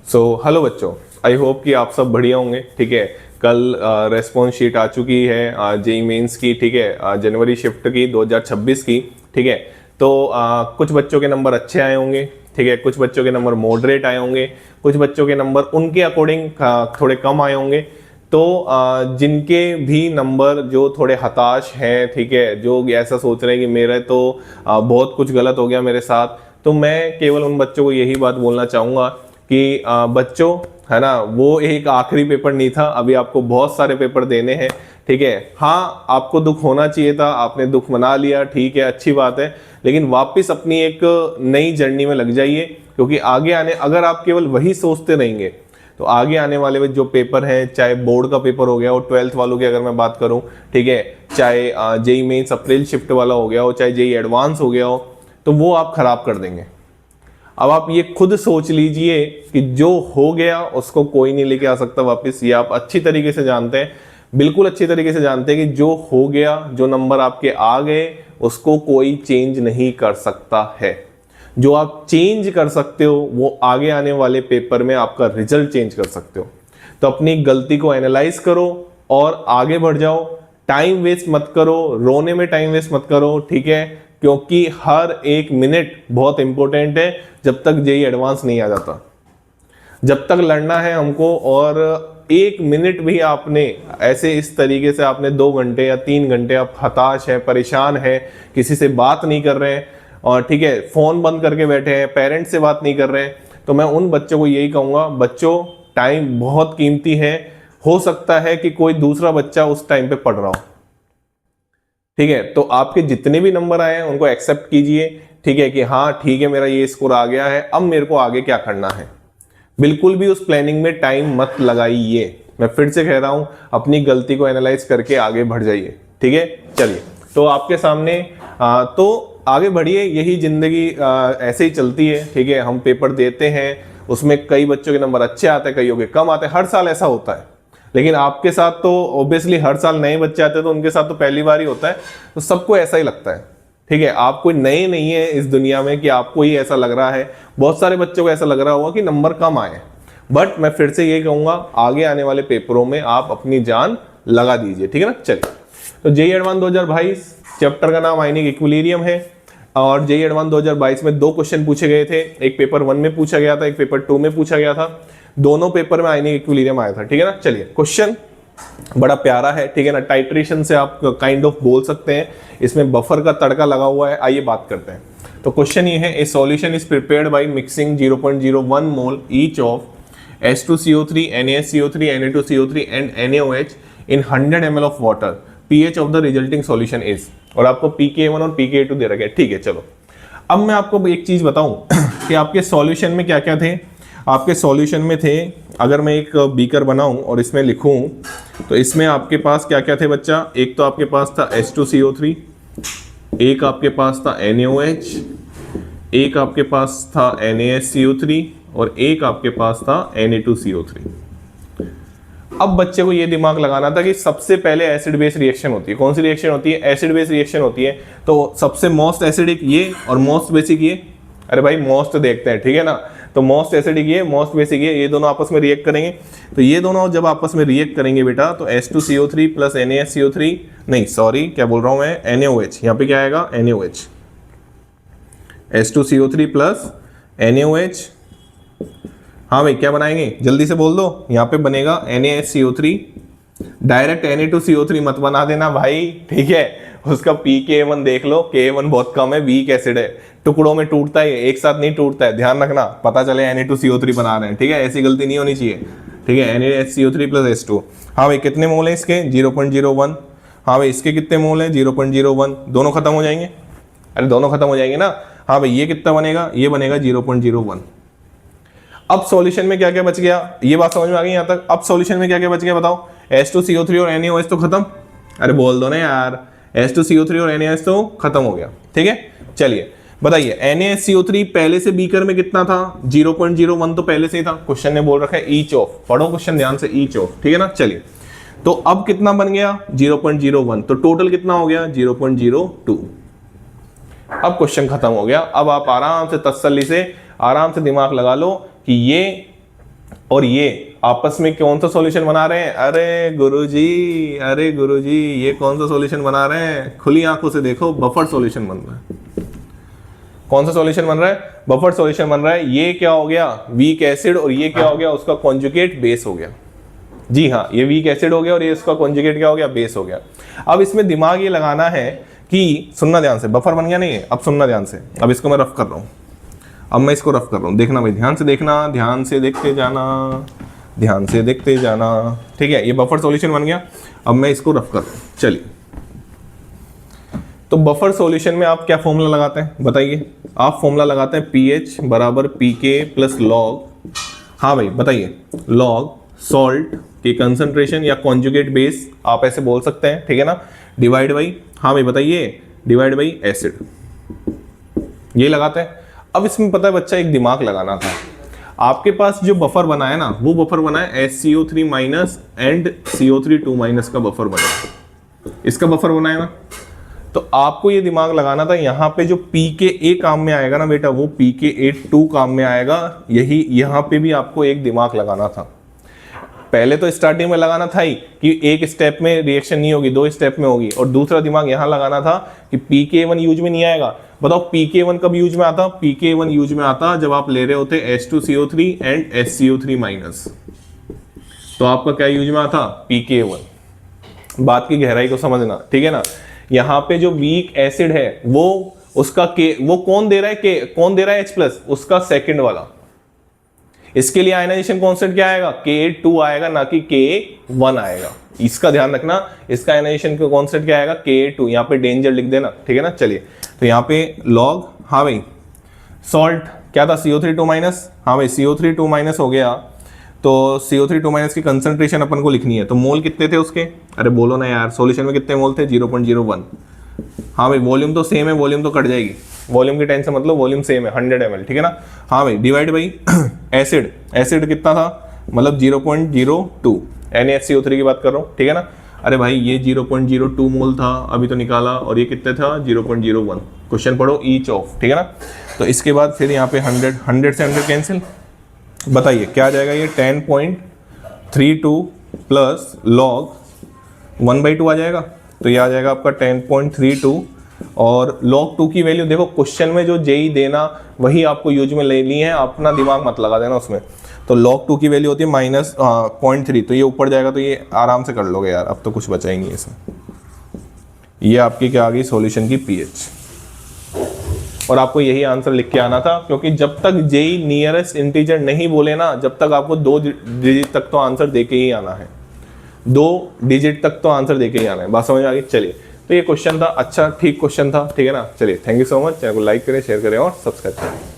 Hello बच्चों, I hope कि आप सब बढ़िया होंगे। ठीक है, कल रेस्पॉन्स शीट आ चुकी है जेई मेंस की। ठीक है, जनवरी शिफ्ट की 2026 की। ठीक है, तो कुछ बच्चों के नंबर अच्छे आए होंगे। ठीक है, कुछ बच्चों के नंबर मॉडरेट आए होंगे, कुछ बच्चों के नंबर उनके अकॉर्डिंग थोड़े कम आए होंगे। तो जिनके भी नंबर जो थोड़े हताश हैं, ठीक है, जो ऐसा सोच रहे हैं कि मेरे तो बहुत कुछ गलत हो गया मेरे साथ, तो मैं केवल उन बच्चों को यही बात बोलना चाहूँगा कि बच्चों, है ना, वो एक आखिरी पेपर नहीं था, अभी आपको बहुत सारे पेपर देने हैं। ठीक है, हाँ आपको दुख होना चाहिए था, आपने दुख मना लिया, ठीक है, अच्छी बात है, लेकिन वापस अपनी एक नई जर्नी में लग जाइए। क्योंकि आगे आने, अगर आप केवल वही सोचते रहेंगे तो आगे आने वाले जो पेपर हैं, चाहे बोर्ड का पेपर हो गया और 12th वालों की अगर मैं बात करूं, ठीक है, चाहे जेई मेंस अप्रैल शिफ्ट वाला हो गया हो, चाहे जेई एडवांस हो गया हो, तो वो आप खराब कर देंगे। अब आप ये खुद सोच लीजिए कि जो हो गया उसको कोई नहीं लेके आ सकता वापस। ये आप अच्छी तरीके से जानते हैं, बिल्कुल अच्छी तरीके से जानते हैं कि जो हो गया, जो नंबर आपके आ गए, उसको कोई चेंज नहीं कर सकता है। जो आप चेंज कर सकते हो वो आगे आने वाले पेपर में आपका रिजल्ट चेंज कर सकते हो। तो अपनी गलती को एनालाइज करो और आगे बढ़ जाओ। टाइम वेस्ट मत करो, रोने में टाइम वेस्ट मत करो। ठीक है, क्योंकि हर एक मिनट बहुत इंपॉर्टेंट है जब तक जेई एडवांस नहीं आ जाता। जब तक लड़ना है हमको, और एक मिनट भी आपने ऐसे इस तरीके से आपने 2 घंटे या 3 घंटे आप हताश है, परेशान है, किसी से बात नहीं कर रहे हैं, और ठीक है फोन बंद करके बैठे हैं, पेरेंट्स से बात नहीं कर रहे हैं, तो मैं उन बच्चों को यही कहूंगा, बच्चों टाइम बहुत कीमती है। हो सकता है कि कोई दूसरा बच्चा उस टाइम पे पढ़ रहा हो। ठीक है, तो आपके जितने भी नंबर आए हैं उनको एक्सेप्ट कीजिए। ठीक है, कि हाँ ठीक है, मेरा ये स्कोर आ गया है, अब मेरे को आगे क्या करना है। बिल्कुल भी उस प्लानिंग में टाइम मत लगाइए। मैं फिर से कह रहा हूं, अपनी गलती को एनालाइज करके आगे बढ़ जाइए। ठीक है, चलिए, तो आपके सामने तो आगे बढ़िए, यही जिंदगी ऐसे ही चलती है। ठीक है, हम पेपर देते हैं, उसमें कई बच्चों के नंबर अच्छे आते हैं, कईयों के कम आते हैं, हर साल ऐसा होता है। लेकिन आपके साथ तो ऑब्वियसली हर साल नए बच्चे आते हैं, तो उनके साथ तो पहली बार ही होता है, तो सबको ऐसा ही लगता है। ठीक है, आप कोई नए नहीं है इस दुनिया में कि आपको ही ऐसा लग रहा है। बहुत सारे बच्चों को ऐसा लग रहा होगा कि नंबर कम आए, बट मैं फिर से ये कहूंगा, आगे आने वाले पेपरों में आप अपनी जान लगा दीजिए। ठीक है ना, चलिए, तो जेई एडवांस 2022 चैप्टर का नाम आयनिक इक्विलिब्रियम है, और जेई एडवांस 2022 में 2 क्वेश्चन पूछे गए थे। एक पेपर 1 में पूछा गया था, एक पेपर 2 में पूछा गया था। दोनों पेपर में आयनिक इक्विलिब्रियम आया था। ठीक है ना, चलिए, क्वेश्चन बड़ा प्यारा है। ठीक है ना, टाइट्रेशन से आप काइंड ऑफ बोल सकते हैं, इसमें बफर का तड़का लगा हुआ है। आइए बात करते हैं। तो क्वेश्चन ये है, ए solution is prepared by mixing 0.01 mole each of H2CO3, NaSCO3, Na2CO3 and NaOH in 100 ml of water. pH of the resulting solution is, और आपको pKa1 और pKa2 दे रखा है। ठीक है, चलो, अब मैं आपको एक चीज बताऊं कि आपके सॉल्यूशन में क्या क्या थे। आपके सॉल्यूशन में थे, अगर मैं एक बीकर बनाऊं और इसमें लिखूं, तो इसमें आपके पास क्या क्या थे बच्चा। एक तो आपके पास था H2CO3, एक आपके पास था NaOH, एक आपके पास था NaSCO3 और एक आपके पास था Na2CO3। अब बच्चे को ये दिमाग लगाना था कि सबसे पहले एसिड बेस रिएक्शन होती है। कौन सी रिएक्शन होती है? एसिड बेस रिएक्शन होती है। तो सबसे मोस्ट एसिडिक ये और मोस्ट बेसिक ये। अरे भाई मोस्ट देखते हैं, ठीक है ना। तो मोस्ट एसिडिक ये, मोस्ट बेसिक ये दोनों आपस में रिएक्ट करेंगे। तो ये दोनों जब आपस में रिएक्ट करेंगे बेटा, तो H2CO3 प्लस NaSCO3, नहीं सॉरी क्या बोल रहा हूं मैं, NaOH। यहाँ पे क्या आएगा? NaOH। H2CO3 plus NaOH। हाँ भाई क्या बनाएंगे, जल्दी से बोल दो। यहाँ पे बनेगा NaSCO3। डायरेक्ट Na2CO3 मत बना देना भाई, ठीक है। उसका pKa1 देख लो, Ka1 बहुत कम है, वीक एसिड है, टुकड़ों में टूटता है, एक साथ नहीं टूटता है, ध्यान रखना। पता चले Na2CO3 बना रहे हैं, ठीक है, ऐसी गलती नहीं होनी चाहिए, ठीक है। NaSCO3 plus H2। हाँ भाई कितने मोल है इसके? 0.01। हाँ भाई इसके कितने मोल है? 0.01। दोनों खत्म हो जाएंगे? अरे दोनों खत्म हो जाएंगे ना। हाँ भाई ये कितना बनेगा? ये बनेगा 0.01। अब सॉल्यूशन में क्या क्या बच गया, ये बात समझ में आ गई यहाँ तक। अब सॉल्यूशन में क्या क्या बच गया बताओ। H2CO3 और NaOH तो खत्म। अरे बोल दो ना यार, H2CO3 और NaOH तो खत्म हो गया, ठीक है। चलिए बताइए, NaSCO3 पहले से बीकर में कितना था? 0.01 तो पहले से ही था। क्वेश्चन ने बोल रखा है ईच ऑफ, पढ़ो क्वेश्चन ध्यान से, ईच ऑफ, ठीक है ना। चलिए तो अब कितना बन गया? 0.01। तो टोटल कितना हो गया? 0.02। अब क्वेश्चन खत्म हो गया। अब आप आराम से तसल्ली से, आराम से दिमाग लगा लो कि ये और ये आपस में कौन सा सॉल्यूशन बना रहे हैं? अरे गुरुजी ये कौन सा सॉल्यूशन बना रहे हैं? खुली आंखों से देखो, बफर सॉल्यूशन बन रहा है। कौन सा सॉल्यूशन बन रहा है? बफर सॉल्यूशन बन रहा है। ये क्या हो गया? वीक एसिड, और ये क्या हो गया? उसका कॉन्जुगेट बेस हो गया। जी हाँ, ये वीक एसिड हो गया और ये इसका कॉन्जुगेट क्या हो गया? बेस हो गया। अब इसमें दिमाग ये लगाना है कि, सुनना ध्यान से, बफर बन गया नहीं है? अब सुनना ध्यान से, अब इसको मैं रफ कर रहा हूँ, अब मैं इसको रफ कर रहा हूँ, देखना भाई, ध्यान से देखना, ध्यान से देखते जाना, ध्यान से देखते जाना, ठीक है। ये बफर सॉल्यूशन बन गया। अब मैं इसको रफ कर रहा हूँ, चलिए। तो बफर सॉल्यूशन में आप क्या फॉर्मूला लगाते हैं बताइए? आप फॉर्मूला लगाते हैं pH बराबर pK प्लस लॉग, हाँ भाई बताइए, लॉग सॉल्ट की कंसंट्रेशन या कॉन्जुगेट बेस, आप ऐसे बोल सकते हैं, ठीक है ना, डिवाइड बाई, हाँ भाई बताइए, डिवाइड बाई एसिड, ये लगाते हैं। अब इसमें पता है बच्चा, एक दिमाग लगाना था। आपके पास जो बफर बना है ना, वो बफर बना है SCO3 minus and CO3 2 minus का बफर बना है, इसका बफर बना है ना। तो आपको ये दिमाग लगाना था, यहाँ पे जो pKa काम में आएगा ना बेटा, वो pKa2 काम में आएगा। यही यहाँ पे भी आपको एक दिमाग लगाना था। पहले तो स्टार्टिंग में लगाना था ही कि एक स्टेप में रिएक्शन नहीं होगी, 2 स्टेप में होगी। और दूसरा दिमाग यहाँ लगाना था कि pKa1 यूज में नहीं आएगा। बताओ pKa1 कब यूज में आता? pKa1 यूज में आता जब आप ले रहे होते H2CO3 एंड SCO3 माइनस। तो आपका क्या यूज में आता? pKa1। बात की गहराई को समझना, ठीक है ना। यहाँ पे जो वीक एसिड है वो उसका वो कौन दे रहा है? कौन दे रहा है? H+, उसका सेकंड वाला। इसके लिए आयनाइजेशन कांस्टेंट क्या आएगा? Ka2 आएगा, ना कि Ka1 आएगा। इसका ध्यान रखना, इसका आयनाइजेशन का कांस्टेंट क्या आएगा? Ka2। यहाँ पे डेंजर लिख देना, ठीक है ना। चलिए, तो यहाँ पे लॉग, हाँ भाई, सॉल्ट क्या था? CO3 2 माइनस, हाँ भाई CO3 2 माइनस हो गया। तो CO3 2 माइनस की कंसंट्रेशन अपन को लिखनी है, तो मोल कितने थे उसके? अरे बोलो ना यार, सॉल्यूशन में कितने मोल थे? 0.01। हाँ भाई, वॉल्यूम तो सेम है, वॉल्यूम तो कट जाएगी, वॉल्यूम की टेंशन मतलब, वॉल्यूम सेम है 100 ml, ठीक है ना। हाँ भाई, डिवाइड बाई एसिड, एसिड कितना था? मतलब 0.02, NaHCO3 की बात कर रहा हूँ, ठीक है ना। अरे भाई ये 0.02 मोल था अभी तो निकाला, और ये कितने था? 0.01। क्वेश्चन पढ़ो ईच ऑफ, ठीक है ना। तो इसके बाद फिर यहाँ पे 100 से 100 कैंसिल, बताइए क्या आ जाएगा? ये 10.32 प्लस लॉग 1/2 आ जाएगा। तो ये आ जाएगा आपका 10.32, और log 2 की वैल्यू देखो, क्वेश्चन में जो जेई देना वही आपको यूज में ले ली है, अपना दिमाग मत लगा देना उसमें। तो log 2 की वैल्यू होती है -0.3, तो ये ऊपर जाएगा, तो ये आराम से कर लोगे यार, अब तो कुछ बचा ही नहीं है इसमें। ये आपकी क्या आ गई? सॉल्यूशन की pH। और आपको यही आंसर लिख के आना था, क्योंकि जब तक जेई नियरेस्ट इंटीजर नहीं बोले ना, जब तक आपको 2 डिजिट तक तो आंसर देके ही आना है, 2 डिजिट तक तो आंसर देके ही आना है। बात समझ में आ गई? चलिए, तो ये क्वेश्चन था, अच्छा ठीक क्वेश्चन था, ठीक है ना। चलिए, thank you so much. Channel को लाइक करें, शेयर करें और सब्सक्राइब करें।